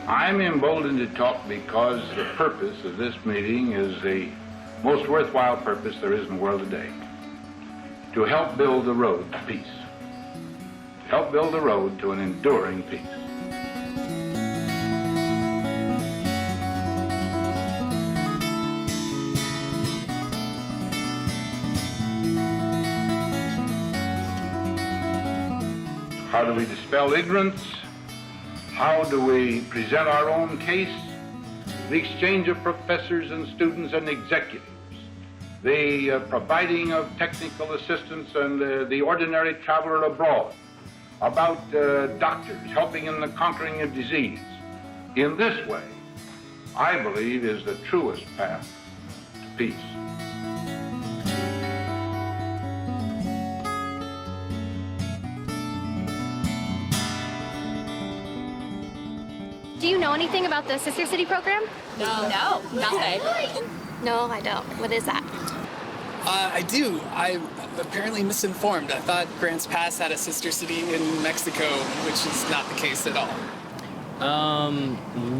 I'm emboldened to talk because the purpose of this meeting is the most worthwhile purpose there is in the world today. To help build the road to peace. Help build the road to an enduring peace. How do we dispel ignorance? How do we present our own case? The exchange of professors and students and executives, the providing of technical assistance and the ordinary traveler abroad, about doctors helping in the conquering of disease. In this way, I believe, is the truest path to peace. Do you know anything about the Sister City program? No, nothing. No, I don't. What is that? I do. I'm apparently misinformed. I thought Grants Pass had a sister city in Mexico, which is not the case at all.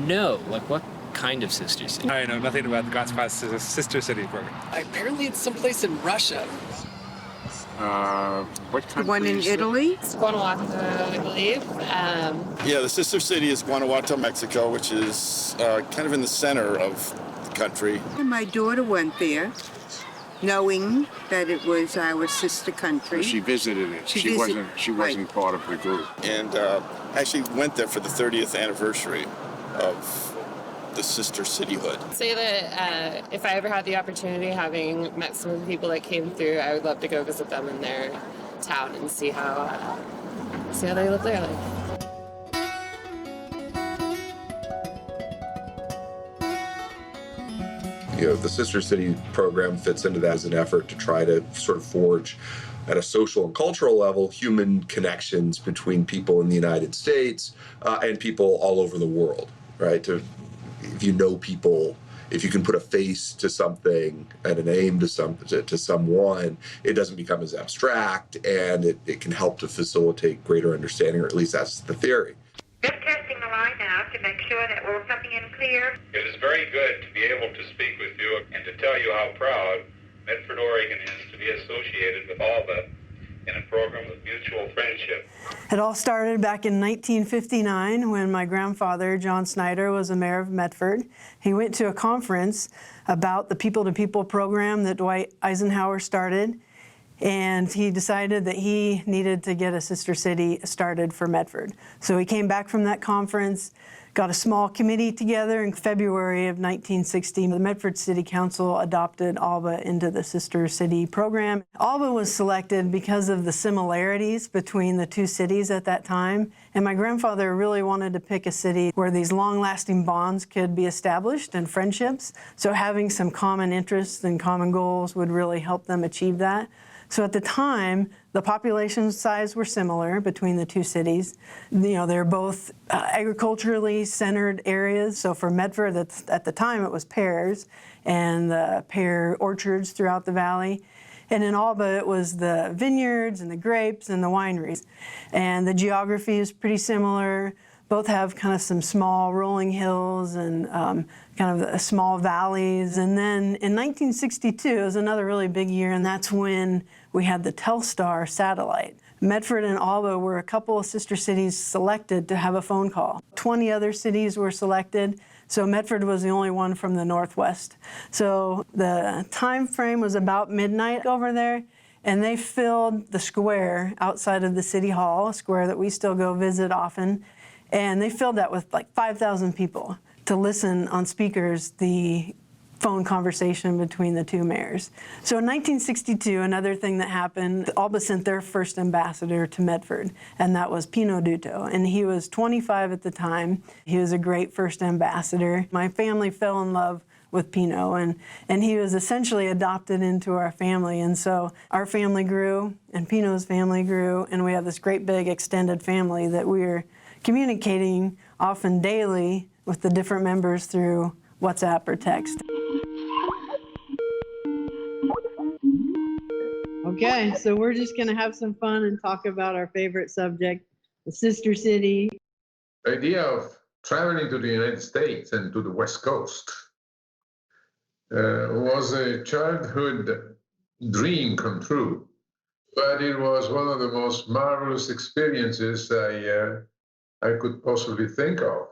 No. Like, what kind of sister city? I know nothing about the Grants Pass sister city program. Apparently it's someplace in Russia. What country? The one in Italy? It's Guanajuato, I believe. Yeah, the sister city is Guanajuato, Mexico, which is kind of in the center of the country. And my daughter went there, knowing that it was our sister country. She visited it. She wasn't part of the group. And actually went there for the 30th anniversary of the sister cityhood. Say that if I ever had the opportunity, having met some of the people that came through, I would love to go visit them in their town and see how they live their life. You know, the Sister City program fits into that as an effort to try to sort of forge, at a social and cultural level, human connections between people in the United States and people all over the world, right? If you know people, if you can put a face to something and a name to someone, it doesn't become as abstract, and it can help to facilitate greater understanding, or at least that's the theory. Just testing the line now to make sure that we're coming in clear. It is very good to be able to speak with you and to tell you how proud Medford, Oregon is to be associated with Alba in a program of mutual friendship. It all started back in 1959 when my grandfather, John Snyder, was the mayor of Medford. He went to a conference about the people-to-people program that Dwight Eisenhower started, and he decided that he needed to get a sister city started for Medford. So he came back from that conference, got a small committee together. In February of 1960, the Medford City Council adopted Alba into the Sister City program. Alba was selected because of the similarities between the two cities at that time, and my grandfather really wanted to pick a city where these long-lasting bonds could be established and friendships, so having some common interests and common goals would really help them achieve that. So at the time, the population size were similar between the two cities. You know, they're both agriculturally centered areas. So for Medford, at the time, it was pears and the pear orchards throughout the valley. And in Alba, it was the vineyards and the grapes and the wineries. And the geography is pretty similar. Both have kind of some small rolling hills and kind of small valleys. And then in 1962 it was another really big year, and that's when we had the Telstar satellite. Medford and Alba were a couple of sister cities selected to have a phone call. 20 other cities were selected, so Medford was the only one from the Northwest. So the time frame was about midnight over there, and they filled the square outside of the City Hall, a square that we still go visit often. And they filled that with like 5,000 people to listen on speakers the phone conversation between the two mayors. So in 1962, another thing that happened, Alba sent their first ambassador to Medford, and that was Pino Duto. And he was 25 at the time. He was a great first ambassador. My family fell in love with Pino, and he was essentially adopted into our family. And so our family grew, and Pino's family grew, and we have this great big extended family that we're communicating often daily with the different members through WhatsApp or text. Okay, so we're just going to have some fun and talk about our favorite subject, the sister city. The idea of traveling to the United States and to the West Coast was a childhood dream come true. But it was one of the most marvelous experiences I could possibly think of.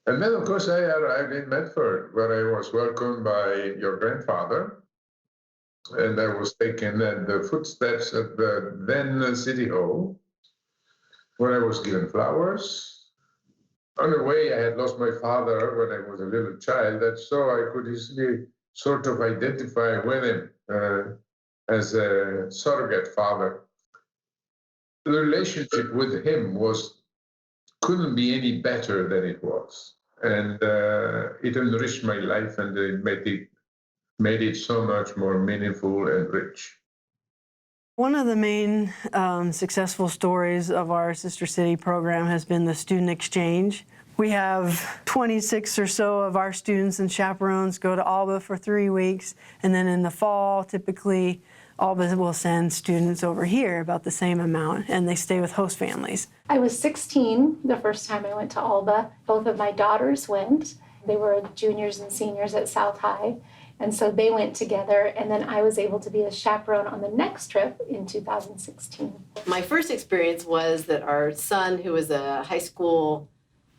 And then, of course, I arrived in Medford, where I was welcomed by your grandfather. And I was taken in the footsteps of the then City Hall, where I was given flowers. On the way, I had lost my father when I was a little child, and so I could easily sort of identify with him as a surrogate father. The relationship with him couldn't be any better than it was. And it enriched my life, and it made it so much more meaningful and rich. One of the main successful stories of our Sister City program has been the student exchange. We have 26 or so of our students and chaperones go to Alba for 3 weeks, and then in the fall, typically, Alba will send students over here about the same amount, and they stay with host families. I was 16 the first time I went to Alba. Both of my daughters went. They were juniors and seniors at South High, and so they went together, and then I was able to be a chaperone on the next trip in 2016. My first experience was that our son, who was a high school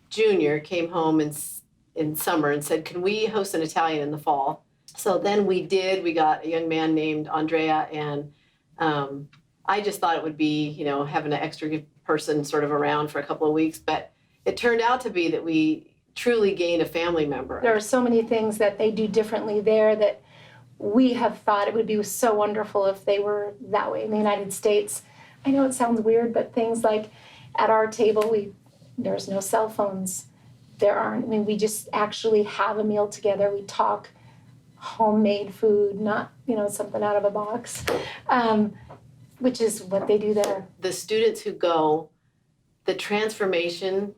junior, came home in summer and said, "Can we host an Italian in the fall?" So then we did. We got a young man named Andrea, and I just thought it would be, having an extra person sort of around for a couple of weeks. But it turned out to be that we truly gained a family member. There are so many things that they do differently there that we have thought it would be so wonderful if they were that way in the United States. I know it sounds weird, but things like at our table, there's no cell phones. We just actually have a meal together. We talk homemade food, not, something out of a box, which is what they do there. The students who go, the transformation,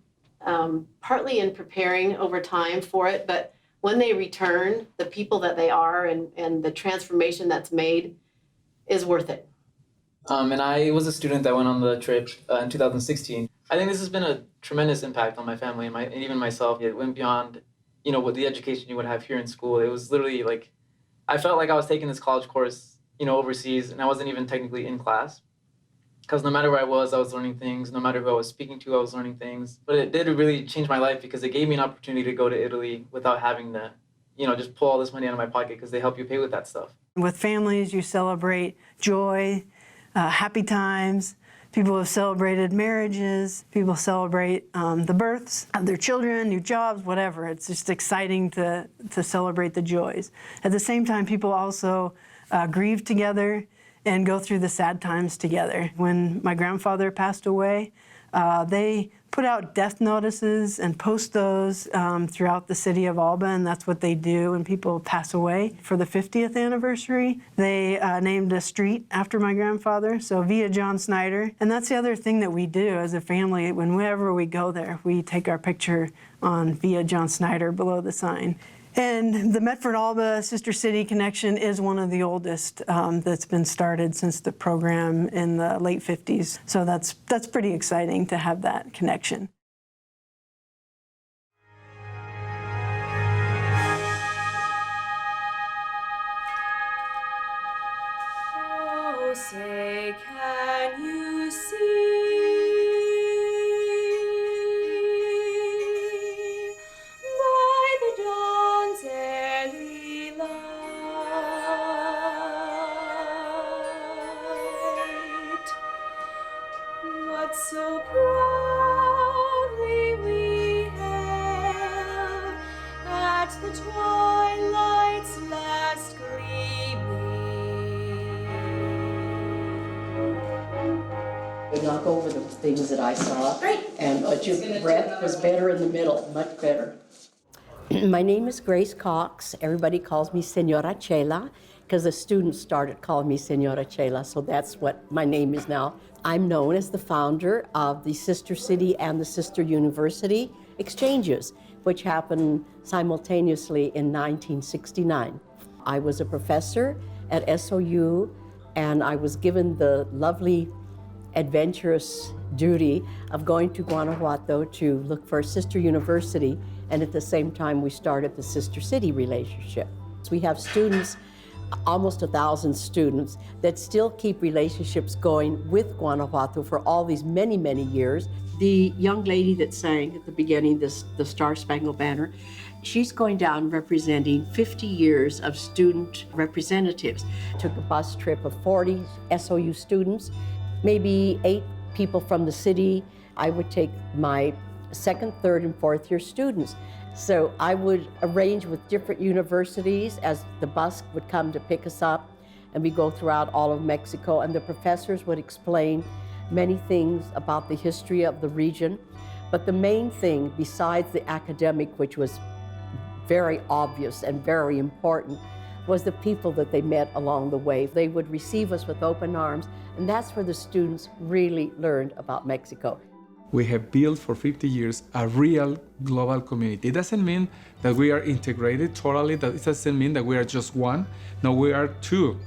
partly in preparing over time for it, but when they return, the people that they are and the transformation that's made is worth it. And I was a student that went on the trip in 2016. I think this has been a tremendous impact on my family and even myself. It went beyond, what the education you would have here in school. It was literally like, I felt like I was taking this college course, overseas, and I wasn't even technically in class. Because no matter where I was learning things. No matter who I was speaking to, I was learning things. But it did really change my life because it gave me an opportunity to go to Italy without having to, just pull all this money out of my pocket, because they help you pay with that stuff. With families, you celebrate joy, happy times. People have celebrated marriages. People celebrate the births of their children, new jobs, whatever. It's just exciting to celebrate the joys. At the same time, people also grieve together and go through the sad times together. When my grandfather passed away, they put out death notices and post those throughout the city of Alba, and that's what they do when people pass away. For the 50th anniversary, they named a street after my grandfather, so Via John Snyder. And that's the other thing that we do as a family. Whenever we go there, we take our picture on Via John Snyder below the sign. And the Medford-Alba Sister City connection is one of the oldest that's been started since the program in the late 50s. So that's pretty exciting to have that connection. Oh, say, can you see by the dawn's early light what so proudly we hailed at the twilight's last We knock over the things that I saw. Great. And but your breath was better in the middle, much better. My name is Grace Cox. Everybody calls me Senora Chela because the students started calling me Senora Chela, so that's what my name is now. I'm known as the founder of the Sister City and the Sister University exchanges, which happened simultaneously in 1969. I was a professor at SOU, and I was given the lovely, adventurous duty of going to Guanajuato to look for a sister university, and at the same time we started the sister city relationship. So we have students, almost 1,000 students, that still keep relationships going with Guanajuato for all these many, many years. The young lady that sang at the beginning, the Star Spangled Banner, she's going down representing 50 years of student representatives. Took a bus trip of 40 SOU students, maybe 8 people from the city. I would take my second, third, and fourth year students. So I would arrange with different universities as the bus would come to pick us up, and we go throughout all of Mexico, and the professors would explain many things about the history of the region. But the main thing, besides the academic, which was very obvious and very important, was the people that they met along the way. They would receive us with open arms, and that's where the students really learned about Mexico. We have built for 50 years a real global community. It doesn't mean that we are integrated totally, that it doesn't mean that we are just one. No, we are two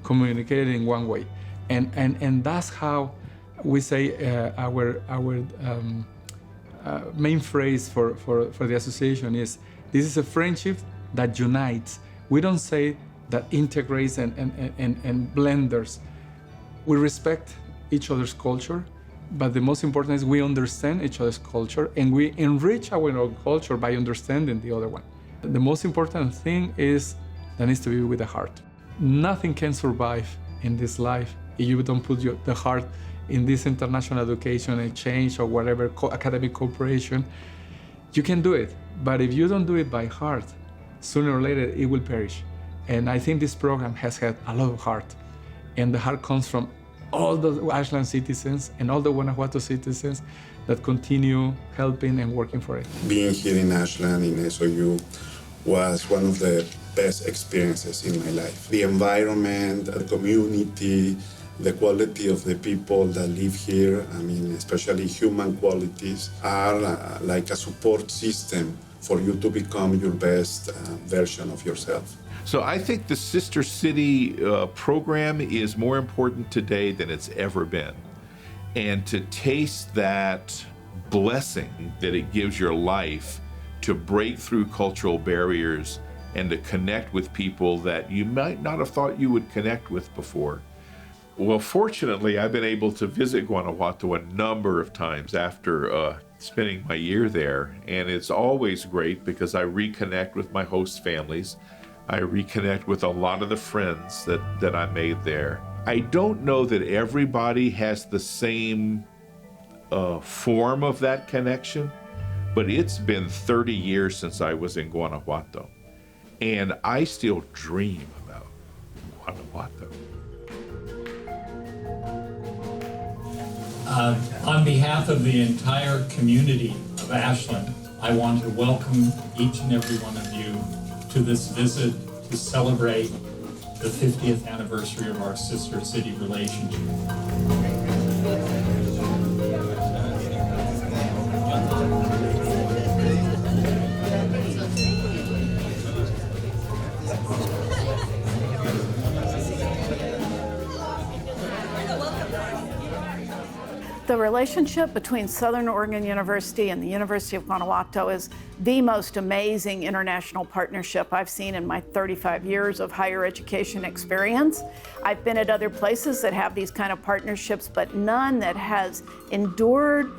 communicated in one way. And that's how we say our main phrase for the association is, this is a friendship that unites. We don't say that integrates and blenders. We respect each other's culture, but the most important is we understand each other's culture, and we enrich our own culture by understanding the other one. The most important thing is that needs to be with the heart. Nothing can survive in this life if you don't put the heart in this international education exchange or whatever academic cooperation. You can do it, but if you don't do it by heart, sooner or later it will perish. And I think this program has had a lot of heart, and the heart comes from all the Ashland citizens and all the Guanajuato citizens that continue helping and working for it. Being here in Ashland, in SOU, was one of the best experiences in my life. The environment, the community, the quality of the people that live here, I mean, especially human qualities, are like a support system for you to become your best version of yourself. So I think the Sister City program is more important today than it's ever been. And to taste that blessing that it gives your life to break through cultural barriers and to connect with people that you might not have thought you would connect with before. Well, fortunately, I've been able to visit Guanajuato a number of times after spending my year there. And it's always great because I reconnect with my host families. I reconnect with a lot of the friends that I made there. I don't know that everybody has the same form of that connection, but it's been 30 years since I was in Guanajuato, and I still dream about Guanajuato. On behalf of the entire community of Ashland, I want to welcome each and every one of you to this visit to celebrate the 50th anniversary of our sister city relationship. The relationship between Southern Oregon University and the University of Guanajuato is the most amazing international partnership I've seen in my 35 years of higher education experience. I've been at other places that have these kind of partnerships, but none that has endured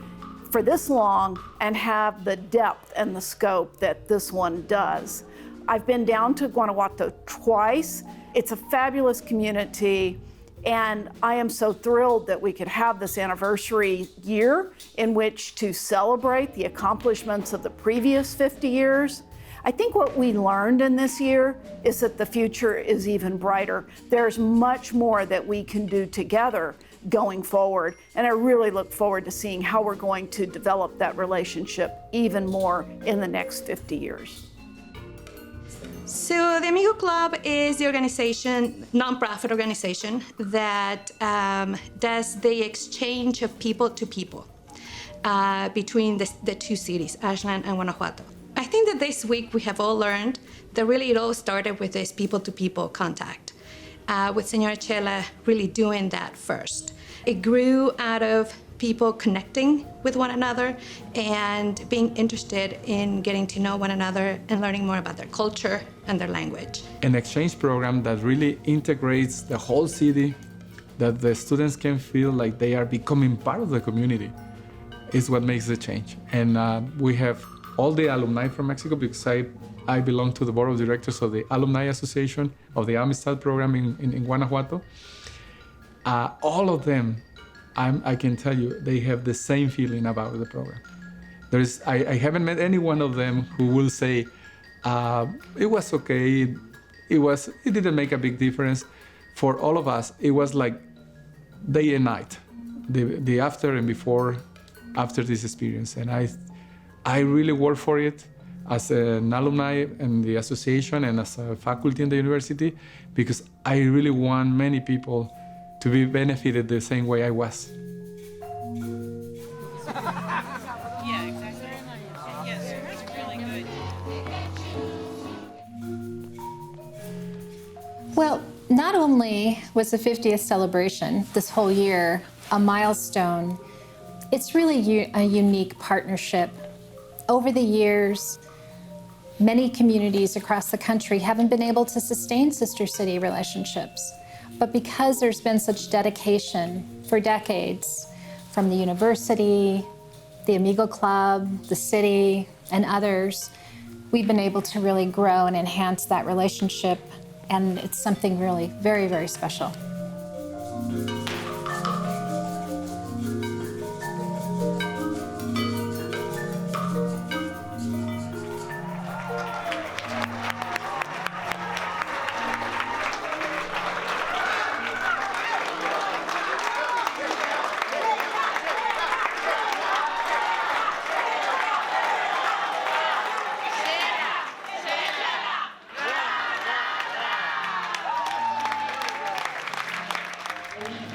for this long and have the depth and the scope that this one does. I've been down to Guanajuato twice. It's a fabulous community. And I am so thrilled that we could have this anniversary year in which to celebrate the accomplishments of the previous 50 years. I think what we learned in this year is that the future is even brighter. There's much more that we can do together going forward. And I really look forward to seeing how we're going to develop that relationship even more in the next 50 years. So the Amigo Club is the organization, nonprofit organization, that does the exchange of people to people between the two cities, Ashland and Guanajuato. I think that this week we have all learned that really it all started with this people-to-people contact, with Senora Chela really doing that first. It grew out of people connecting with one another and being interested in getting to know one another and learning more about their culture and their language. An exchange program that really integrates the whole city, that the students can feel like they are becoming part of the community, is what makes the change. And we have all the alumni from Mexico, because I belong to the board of directors of the Alumni Association of the Amistad program in Guanajuato. All of them, I can tell you, they have the same feeling about the program. I haven't met any one of them who will say, it was okay, it didn't make a big difference. For all of us, it was like day and night, the after and before, after this experience. And I really work for it as an alumni in the association and as a faculty in the university, because I really want many people to be benefited the same way I was. Yeah, exactly. Yes, it's really good. Well, not only was the 50th celebration this whole year a milestone, it's really a unique partnership. Over the years, many communities across the country haven't been able to sustain sister city relationships. But because there's been such dedication for decades from the university, the Amigo Club, the city, and others, we've been able to really grow and enhance that relationship. And it's something really very, very special.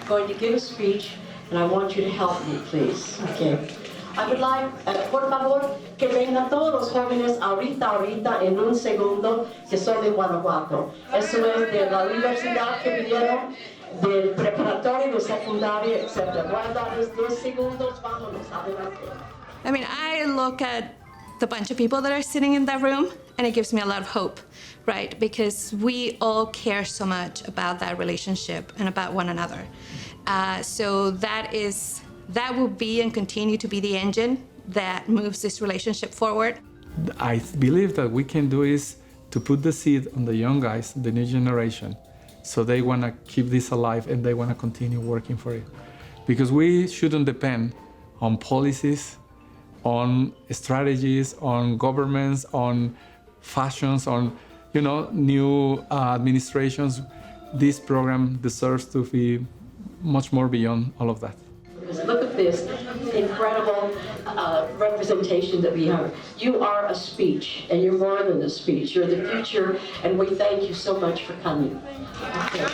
Going to give a speech, and I want you to help me, please. Okay. I would like, por favor, que vengan todos los jóvenes ahorita, en un segundo, que son de Guanajuato. Eso es de la universidad que vinieron, del preparatorio, de secundaria, etc. Voy a darles 10 segundos, vámonos, adelante. I mean, I look at the bunch of people that are sitting in that room, and it gives me a lot of hope, right? Because we all care so much about that relationship and about one another. So that will be and continue to be the engine that moves this relationship forward. I believe that we can do is to put the seed on the young guys, the new generation, so they want to keep this alive and they want to continue working for it. Because we shouldn't depend on policies, on strategies, on governments, on fashions, on new administrations. This program deserves to be much more beyond all of that. Look at this incredible representation that we have. You are a speech, and you're more than a speech. You're the future, and we thank you so much for coming. Okay.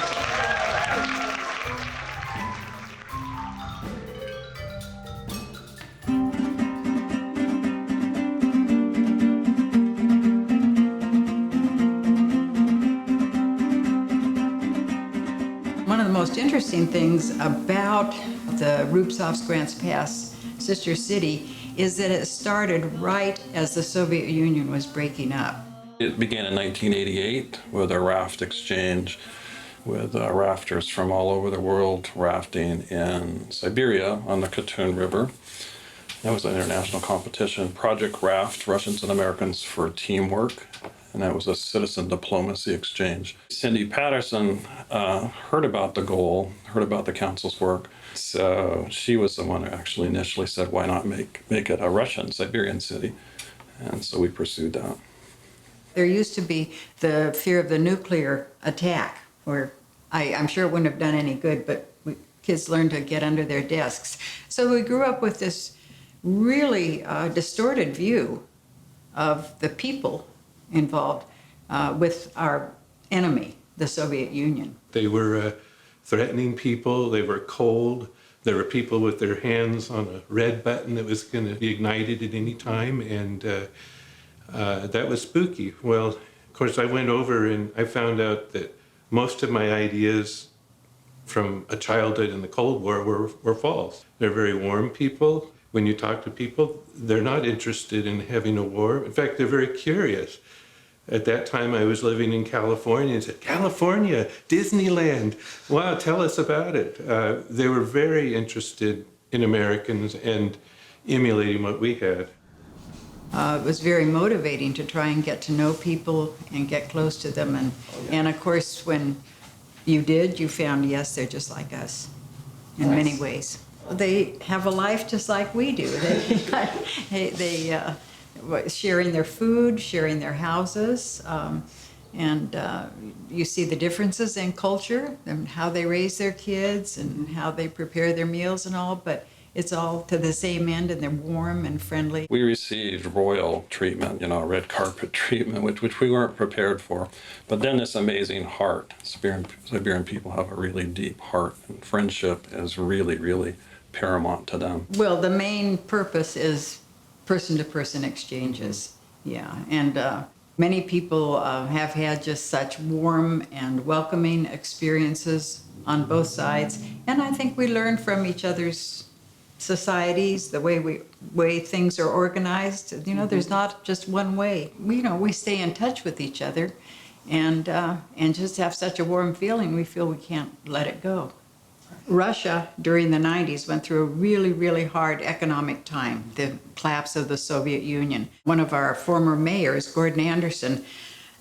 One of the most interesting things about the Rubtsovsk Grants Pass sister city is that it started right as the Soviet Union was breaking up. It began in 1988 with a raft exchange with rafters from all over the world rafting in Siberia on the Katun River. That was an international competition, Project Raft, Russians and Americans for teamwork. And that was a citizen diplomacy exchange. Cindy Patterson heard about the goal, heard about the council's work. So she was the one who actually initially said, why not make it a Russian Siberian city? And so we pursued that. There used to be the fear of the nuclear attack, where I'm sure it wouldn't have done any good, but kids learned to get under their desks. So we grew up with this really distorted view of the people involved with our enemy, the Soviet Union. They were threatening people, they were cold, there were people with their hands on a red button that was going to be ignited at any time, and that was spooky. Well, of course, I went over and I found out that most of my ideas from a childhood in the Cold War were false. They're very warm people. When you talk to people, they're not interested in having a war. In fact, they're very curious. At that time, I was living in California and said, California, Disneyland, wow, tell us about it. They were very interested in Americans and emulating what we had. It was very motivating to try and get to know people and get close to them. And of course, when you did, you found, yes, they're just like us in many ways. They have a life just like we do. They sharing their food, sharing their houses, and you see the differences in culture and how they raise their kids and how they prepare their meals and all, but it's all to the same end, and they're warm and friendly. We received royal treatment, red carpet treatment, which we weren't prepared for. But then this amazing heart. Siberian people have a really deep heart, and friendship is really, really paramount to them. Well, the main purpose is person-to-person exchanges, yeah. And many people have had just such warm and welcoming experiences on both sides. And I think we learn from each other's societies, the way things are organized. There's not just one way. We stay in touch with each other, and just have such a warm feeling. We feel we can't let it go. Russia during the 90s went through a really, really hard economic time, the collapse of the Soviet Union. One of our former mayors, Gordon Anderson,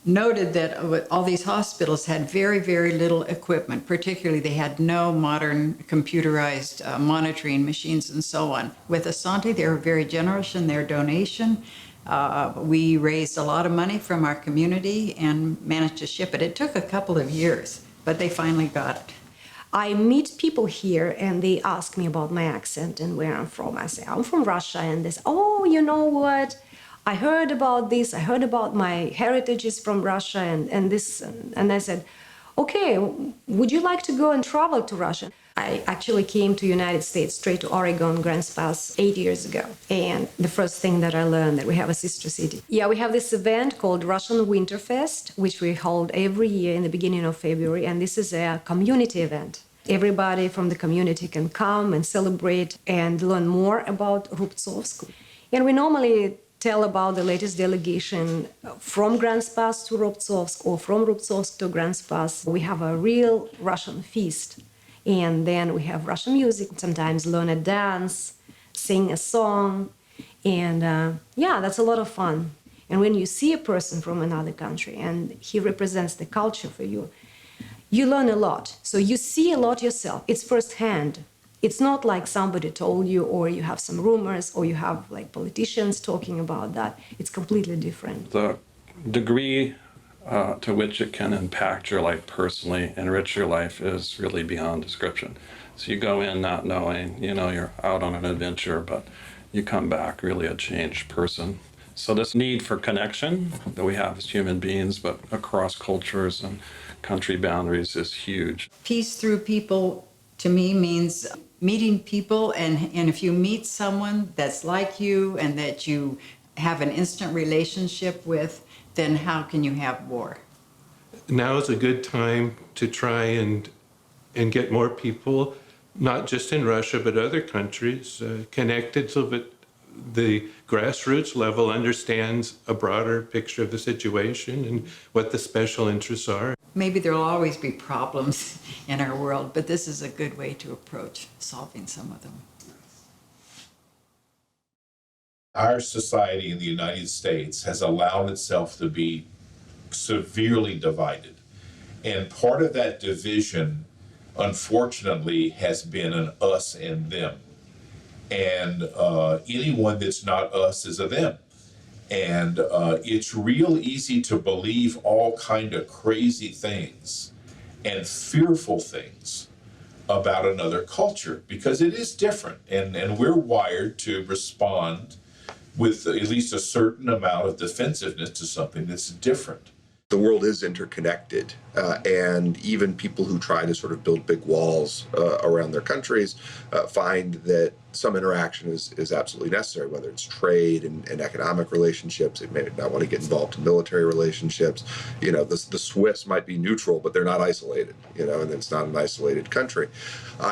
noted that all these hospitals had very, very little equipment. Particularly, they had no modern computerized monitoring machines and so on. With Asante, they were very generous in their donation. We raised a lot of money from our community and managed to ship it. It took a couple of years, but they finally got it. I meet people here and they ask me about my accent and where I'm from. I say, I'm from Russia, and they say, oh, you know what? I heard about this, I heard about my heritage is from Russia and this, and I said, okay, would you like to go and travel to Russia? I actually came to United States, straight to Oregon, Grants Pass, 8 years ago. And the first thing that I learned that we have a sister city. Yeah, we have this event called Russian Winterfest, which we hold every year in the beginning of February. And this is a community event. Everybody from the community can come and celebrate and learn more about Rubtsovsk. And we normally tell about the latest delegation from GrantsPass to Rubtsovsk or from Rubtsovsk to GrantsPass. We have a real Russian feast. And then we have Russian music, sometimes learn a dance, sing a song. And yeah, that's a lot of fun. And when you see a person from another country and he represents the culture for you, you learn a lot. So you see a lot yourself. It's firsthand. It's not like somebody told you, or you have some rumors, or you have like politicians talking about that. It's completely different. The degree to which it can impact your life personally, enrich your life, is really beyond description. So you go in not knowing, you're out on an adventure, but you come back really a changed person. So this need for connection that we have as human beings, but across cultures and country boundaries, is huge. Peace through people, to me, means meeting people, and if you meet someone that's like you and that you have an instant relationship with, then how can you have war? Now is a good time to try and get more people, not just in Russia, but other countries, connected so that the grassroots level understands a broader picture of the situation and what the special interests are. Maybe there will always be problems in our world, but this is a good way to approach solving some of them. Our society in the United States has allowed itself to be severely divided. And part of that division, unfortunately, has been an us and them. And anyone that's not us is a them. And it's real easy to believe all kind of crazy things and fearful things about another culture, because it is different. And we're wired to respond with at least a certain amount of defensiveness to something that's different. The world is interconnected, and even people who try to sort of build big walls around their countries find that some interaction is absolutely necessary, whether it's trade and economic relationships. They may not want to get involved in military relationships. You know, the Swiss might be neutral, but they're not isolated, you know, and it's not an isolated country.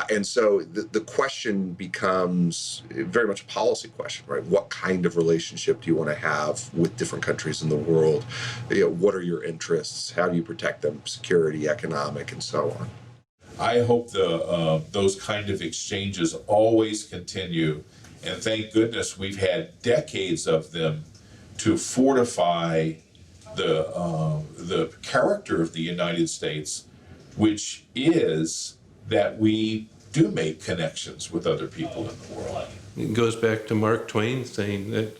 And so the question becomes very much a policy question, right? What kind of relationship do you want to have with different countries in the world? You know, what are your interests? How do you protect them? Security, economic, and so on. I hope those kind of exchanges always continue, and thank goodness we've had decades of them to fortify the character of the United States, which is that we do make connections with other people in the world. It goes back to Mark Twain saying that,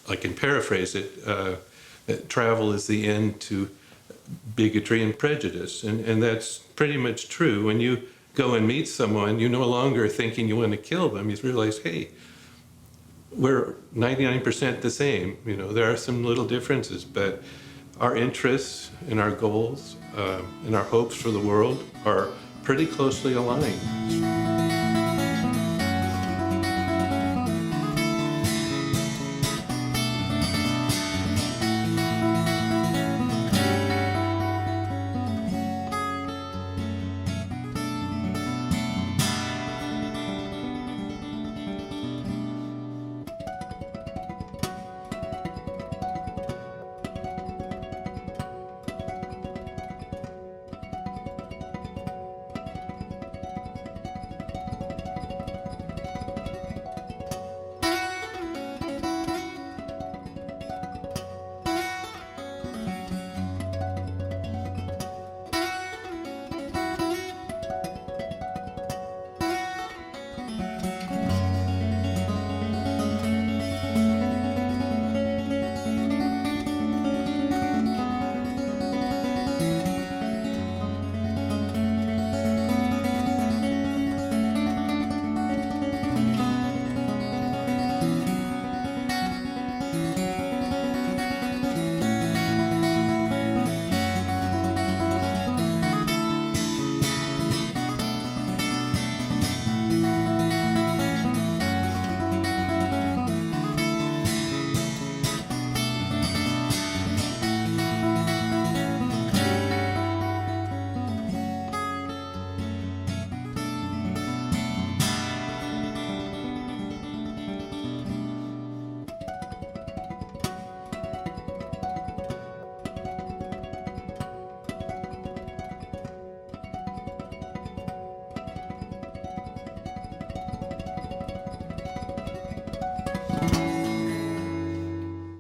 I can paraphrase it, that travel is the end to bigotry and prejudice, and that's pretty much true. When you go and meet someone, you're no longer thinking you want to kill them. You realize, hey, we're 99% the same. You know, there are some little differences, but our interests and our goals and our hopes for the world are pretty closely aligned.